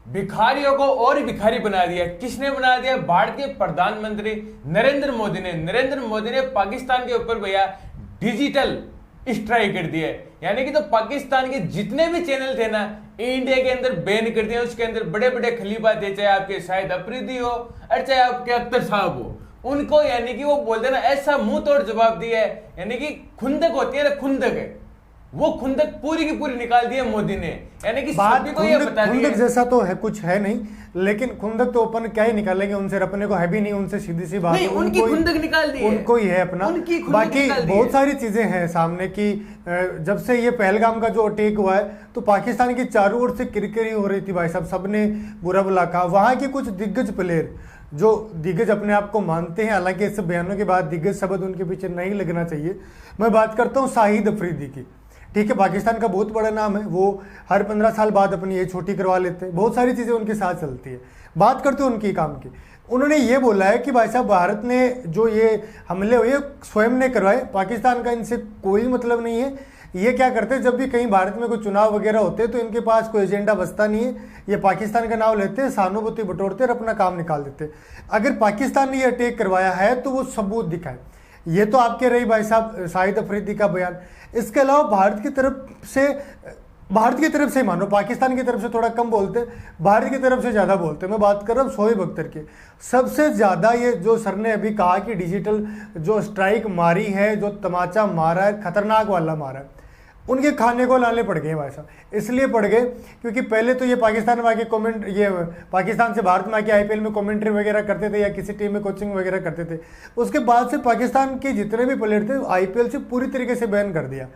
भिखारियों को और भिखारी बना दिया। किसने बना दिया? भारतीय प्रधानमंत्री नरेंद्र मोदी ने। नरेंद्र मोदी ने पाकिस्तान के ऊपर भैया डिजिटल स्ट्राइक कर दिया है। यानी कि तो पाकिस्तान के जितने भी चैनल थे ना, इंडिया के अंदर बैन कर दिया। उसके अंदर बड़े बड़े खलीफा थे, चाहे आपके शाहिद अफरीदी हो और चाहे आपके अख्तर साहब हो, उनको यानी कि वो बोलते ना ऐसा मुंह तोड़ जवाब दिया है। यानी कि खुंदक होती है ना, खुंदक है, वो खुंदक पूरी की पूरी निकाल दी है मोदी ने। यानी कि सभी को ये बता दिया। खुंदक जैसा तो है, कुछ है नहीं, लेकिन खुंदक तो अपन क्या ही निकालेंगे उनसे, अपने को है भी नहीं उनसे, सीधी सी बात नहीं, है। उनकी खुंदक निकाल दी है, उनको ही है अपना। बाकी बहुत सारी चीजें हैं सामने की। जब से ये पहलगाम का जो अटैक हुआ है तो पाकिस्तान की चारों ओर से किरकिरी हो रही थी भाई साहब, सबने बुरा भला कहा। वहां के कुछ दिग्गज प्लेयर जो दिग्गज अपने आप को मानते हैं, हालांकि इस बयानों के बाद दिग्गज शब्द उनके पीछे नहीं लगना चाहिए। मैं बात करता हूँ शाहिद अफरीदी की। ठीक है, पाकिस्तान का बहुत बड़ा नाम है, वो हर 15 साल बाद अपनी एज छोटी करवा लेते हैं, बहुत सारी चीज़ें उनके साथ चलती है। बात करते हैं उनकी काम की। उन्होंने ये बोला है कि भाई साहब भारत ने जो ये हमले हुए स्वयं ने करवाए, पाकिस्तान का इनसे कोई मतलब नहीं है। ये क्या करते हैं, जब भी कहीं भारत में कोई चुनाव वगैरह होते हैं तो इनके पास कोई एजेंडा बचता नहीं है, ये पाकिस्तान का नाम लेते हैं, सहानुभूति बटोरते और अपना काम निकाल देते हैं। अगर पाकिस्तान ने ये अटैक करवाया है तो वो सबूत दिखाए। ये तो आपके रही भाई साहब शाहिद अफरीदी का बयान। इसके अलावा भारत की तरफ से मानो, पाकिस्तान की तरफ से थोड़ा कम बोलते, भारत की तरफ से ज़्यादा बोलते। मैं बात कर रहा हूँ शोएब अख्तर की। सबसे ज़्यादा ये जो सर ने अभी कहा कि डिजिटल जो स्ट्राइक मारी है, जो तमाचा मारा है, खतरनाक वाला मारा है, उनके खाने को लाने पड़ गए भाई साहब। इसलिए पड़ गए क्योंकि पहले तो ये पाकिस्तान में आके पाकिस्तान से भारत में आके आईपीएल में कमेंट्री वगैरह करते थे या किसी टीम में कोचिंग वगैरह करते थे। उसके बाद से पाकिस्तान के जितने भी प्लेयर थे आईपीएल से पूरी तरीके से बैन कर दिया।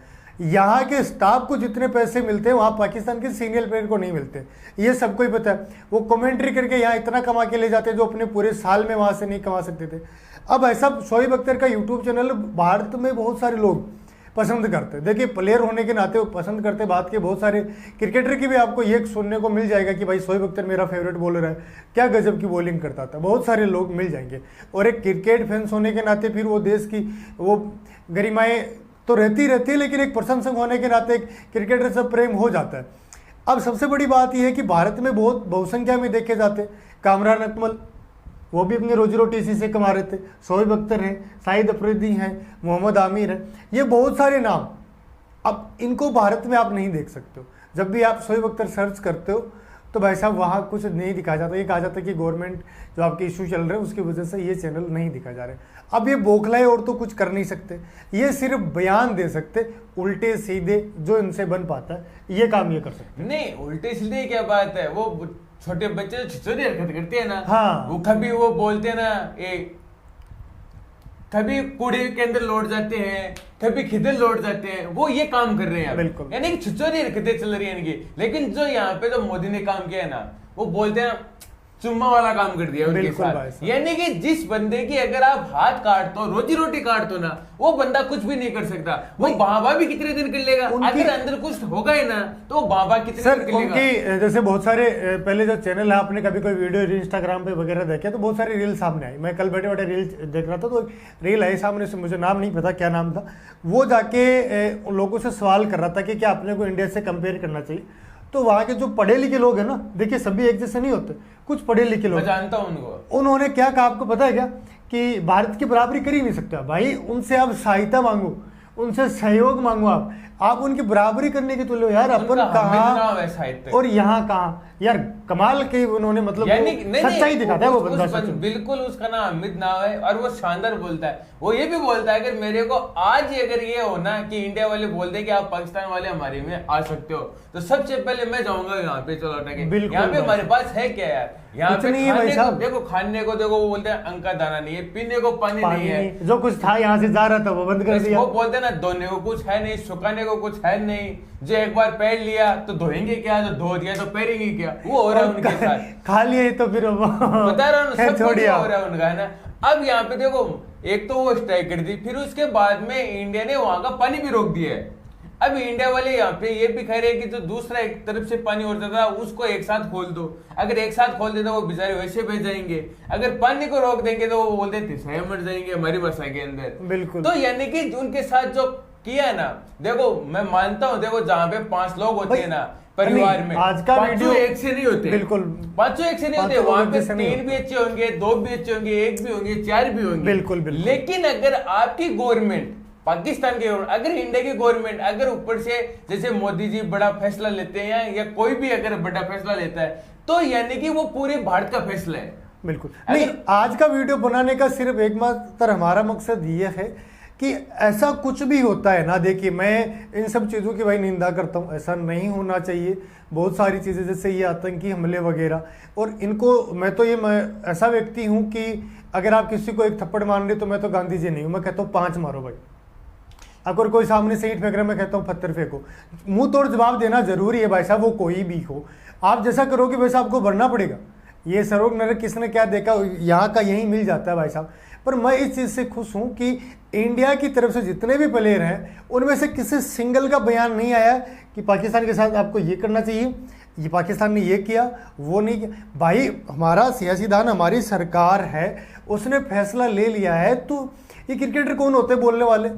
यहाँ के स्टाफ को जितने पैसे मिलते हैं वहाँ पाकिस्तान के सीनियर प्लेयर को नहीं मिलते, ये सबको ही पता है। वो कमेंट्री करके यहाँ इतना कमा के ले जाते हैं जो अपने पूरे साल में वहाँ से नहीं कमा सकते थे। अब ऐसा शोएब अख्तर का यूट्यूब चैनल भारत में बहुत सारे लोग पसंद करते, देखिए प्लेयर होने के नाते वो पसंद करते। बात के बहुत सारे क्रिकेटर की भी आपको ये सुनने को मिल जाएगा कि भाई शोएब अख्तर मेरा फेवरेट बॉलर है, क्या गजब की बॉलिंग करता था, बहुत सारे लोग मिल जाएंगे। और एक क्रिकेट फैंस होने के नाते फिर वो देश की वो गरिमाएँ तो रहती है, लेकिन एक प्रशंसक होने के नाते एक क्रिकेटर से प्रेम हो जाता है। अब सबसे बड़ी बात यह है कि भारत में बहुत बहुसंख्या में देखे जाते हैं। कामरान अकमल, वो भी अपनी रोजी रोटी इसी से कमा रहे थे। शोएब अख्तर हैं, शाहिद अफरीदी हैं, मोहम्मद आमिर हैं, ये बहुत सारे नाम। अब इनको भारत में आप नहीं देख सकते हो। जब भी आप शोएब अख्तर सर्च करते हो तो भाई साहब वहाँ कुछ नहीं दिखाया जाता। ये कहा जाता है कि गवर्नमेंट जो आपके इशू चल रहे हैं उसकी वजह से ये चैनल नहीं दिखा जा रहे। अब ये बौखलाए और तो कुछ कर नहीं सकते, ये सिर्फ बयान दे सकते उल्टे सीधे, जो इनसे बन पाता है ये काम ये कर सकते। नहीं, उल्टे सीधे क्या बात है, वो छोटे बच्चे जो छिछोरी हरकत करते हैं ना, हाँ, वो कभी वो बोलते हैं ना, कभी कूड़े के अंदर लौट जाते हैं, कभी खिदर लौट जाते हैं, वो ये काम कर रहे हैं बिल्कुल। यानी कि छिछोरी हरकतें चल रही है इनकी। लेकिन जो यहाँ पे जो मोदी ने काम किया है ना, वो बोलते हैं चुम्मा वाला काम कर दिया उनके साथ। यानी कि जिस बंदे की अगर आप हाथ काट दो, रोजी रोटी काट दो ना, वो बंदा कुछ भी नहीं कर सकता। वो बाबा भी कितने दिन कर लेगा, अगर अंदर कुछ होगा ही ना तो बाबा कितने दिन कर लेगा। उनकी जैसे बहुत सारे पहले जो चैनल है, आपने कभी कोई वीडियो इंस्टाग्राम पे वगैरह देखे तो बहुत सारी रील सामने आई। मैं कल बैठे बैठे रील देख रहा था तो रील आई सामने से, मुझे नाम नहीं पता क्या नाम था। वो जाके लोगों से सवाल कर रहा था कि क्या अपने को इंडिया से कंपेयर करना चाहिए। तो वहाँ के जो पढ़े लिखे लोग हैं ना, देखिए सभी एक जैसे नहीं होते, कुछ पढ़े लिखे लोग, मैं जानता हूँ उनको, उन्होंने क्या कहा आपको पता है क्या, कि भारत की बराबरी कर ही नहीं सकते भाई। उनसे आप सहायता मांगो, उनसे सहयोग मांगो, आप उनकी बराबरी करने के तुल्य हो यार। अपन कहाँ और यहाँ कहाँ यार, कमाल के उन्होंने मतलब सच्चाई दिखाता है वो बंदा। बिल्कुल उसका नाम अमित नाम है और वो शानदार बोलता है। वो ये भी बोलता है अगर मेरे को आज ही अगर ये हो ना कि इंडिया वाले बोल दे कि आप पाकिस्तान वाले हमारे में आ सकते हो, तो सबसे पहले मैं जाऊंगा यहाँ पे चलो यहाँ पे हमारे पास है क्या यार, यहाँ पे देखो खाने को देखो, वो बोलते हैं अंक का दाना नहीं है, पीने को पानी नहीं है, जो कुछ था यहाँ से जा रहा था वो बंद कर दिया। वो बोलते हैं ना धोने को कुछ है नहीं, सुखाने को कुछ है नहीं, जो एक बार पहन लिया तो धोएंगे क्या, जो धो दिया तो पहनेंगे क्या, वो हो रहा है उनके साथ। खा लिए तो फिर बता रहा हूँ सब हो रहा है उनका, है ना। अब यहाँ पे देखो, एक तो वो स्ट्राइक कर दी, फिर उसके बाद में इंडिया ने वहां का पानी भी रोक दिया है। अब इंडिया वाले यहाँ पे ये भी कह रहे हैं कि जो दूसरा एक तरफ से पानी उड़ता था उसको एक साथ खोल दो। अगर एक साथ खोल दे तो वो बेचारे वैसे बह जाएंगे, अगर पानी को रोक देंगे तो वो बोलते तिसाए मर जाएंगे हमारी भाषा के अंदर। बिल्कुल। तो यानी कि उनके साथ जो किया है ना, देखो मैं मानता हूँ, देखो जहाँ पे 5 लोग होते हैं ना, परिवार में आज का पांचों वीडियो एक से नहीं होते, बिल्कुल पांचों एक से नहीं होते, पांचों वहां लोग पे जैसे नहीं 3 भी अच्छे होंगे, 2 भी अच्छे होंगे, 1 भी होंगे, 4 भी होंगे, बिल्कुल बिल्कुल। लेकिन अगर आपकी गवर्नमेंट, पाकिस्तान की अगर इंडिया की गवर्नमेंट अगर ऊपर से जैसे मोदी जी बड़ा फैसला लेते हैं या कोई भी अगर बड़ा फैसला लेता है तो यानी कि वो पूरे भारत का फैसला है। बिल्कुल नहीं, आज का वीडियो बनाने का सिर्फ एकमात्र हमारा मकसद ये है कि ऐसा कुछ भी होता है ना, देखिए मैं इन सब चीज़ों की भाई निंदा करता हूँ, ऐसा नहीं होना चाहिए। बहुत सारी चीज़ें जैसे ये आतंकी हमले वगैरह, और इनको मैं ऐसा व्यक्ति हूँ कि अगर आप किसी को एक थप्पड़ मार रहे तो मैं तो गांधी जी नहीं हूँ, मैं कहता हूँ 5 मारो भाई। अगर कोई सामने से ईंट फेंक रहा है मैं कहता हूँ पत्थर फेंको। मुंह तोड़ जवाब देना जरूरी है भाई साहब, वो कोई भी हो। आप जैसा करोगे वैसा आपको बढ़ना पड़ेगा। ये सर्वोग नरक किसने क्या देखा, यहाँ का यही मिल जाता है भाई साहब। पर मैं इस चीज़ से खुश हूँ कि इंडिया की तरफ से जितने भी प्लेयर हैं उनमें से किसी सिंगल का बयान नहीं आया कि पाकिस्तान के साथ आपको ये करना चाहिए, ये पाकिस्तान ने ये किया वो नहीं किया। भाई हमारा सियासीदान, हमारी सरकार है, उसने फैसला ले लिया है, तो ये क्रिकेटर कौन होते बोलने वाले।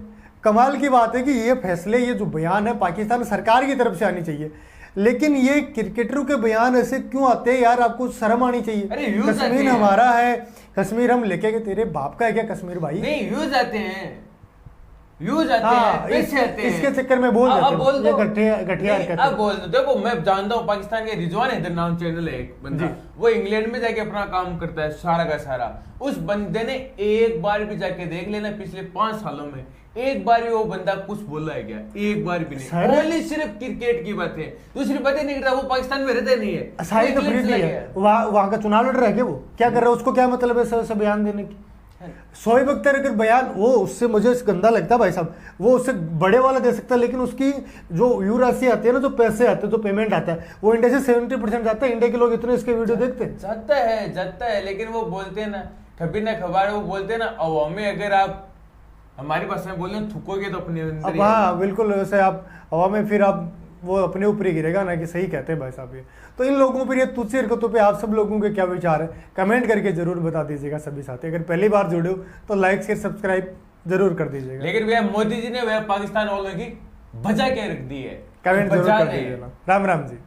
कमाल की बात है कि ये फैसले, ये जो बयान है पाकिस्तान सरकार की तरफ से आनी चाहिए, लेकिन ये क्रिकेटरों के बयान ऐसे क्यों आते हैं यार, आपको शर्म आनी चाहिए। कश्मीर हमारा है, कश्मीर हम लेके गए, तेरे बाप का है क्या कश्मीर भाई? नहीं, व्यूज आते हैं, व्यूज आते हैं, पैसे आते हैं, इसके चक्कर में बोल दो गठिया। अब बोल दो। देखो मैं जानता हूँ पाकिस्तान के रिजवान हैदर नाम चैनल है एक बंदा, वो इंग्लैंड में जाके अपना काम करता है सारा का सारा। उस बंदे ने एक बार भी जाके देख लेना पिछले 5 सालों में एक बार भी वो बंदा कुछ बोला है क्या? एक बार भी नहीं। ओनली सिर्फ क्रिकेट की बात है, दूसरी बातें नहीं करता। वो पाकिस्तान में रहता नहीं है, सारी तो फ्री है, वहां का चुनाव लड़ रहा है क्या? वो क्या कर रहा है? उसको क्या मतलब है सब बयान देने की? शोएब अख्तर अगर बयान, वो उससे मुझे गंदा लगता है भाई साहब, वो उससे बड़े वाला दे सकता है, लेकिन उसकी जो व्यू राशि आती है ना, जो पैसे आते हैं, जो पेमेंट आता है, वो इंडिया से 70% जाता है। इंडिया के लोग इतने इसके वीडियो देखते हैं, जाता है, लेकिन वो बोलते हैं ना कभी ना खबर, वो बोलते हैं ना अवामी, अगर आप हमारी भाषा में बोल रहे थूकोगे तो अपने अंदर। हाँ बिल्कुल, वैसे आप हवा में फिर आप वो अपने ऊपर ही गिरेगा ना, कि सही कहते हैं भाई साहब ये। तो इन लोगों पर, ये तुच्छ हरकतों पे आप सब लोगों के क्या विचार है, कमेंट करके जरूर बता दीजिएगा सभी साथी। अगर पहली बार जुड़े हो तो लाइक शेयर सब्सक्राइब जरूर कर दीजिएगा। लेकिन भैया मोदी जी ने वह पाकिस्तान वालों की बचा के रख दी है, कमेंट जरूर कर दीजिएगा। राम राम जी।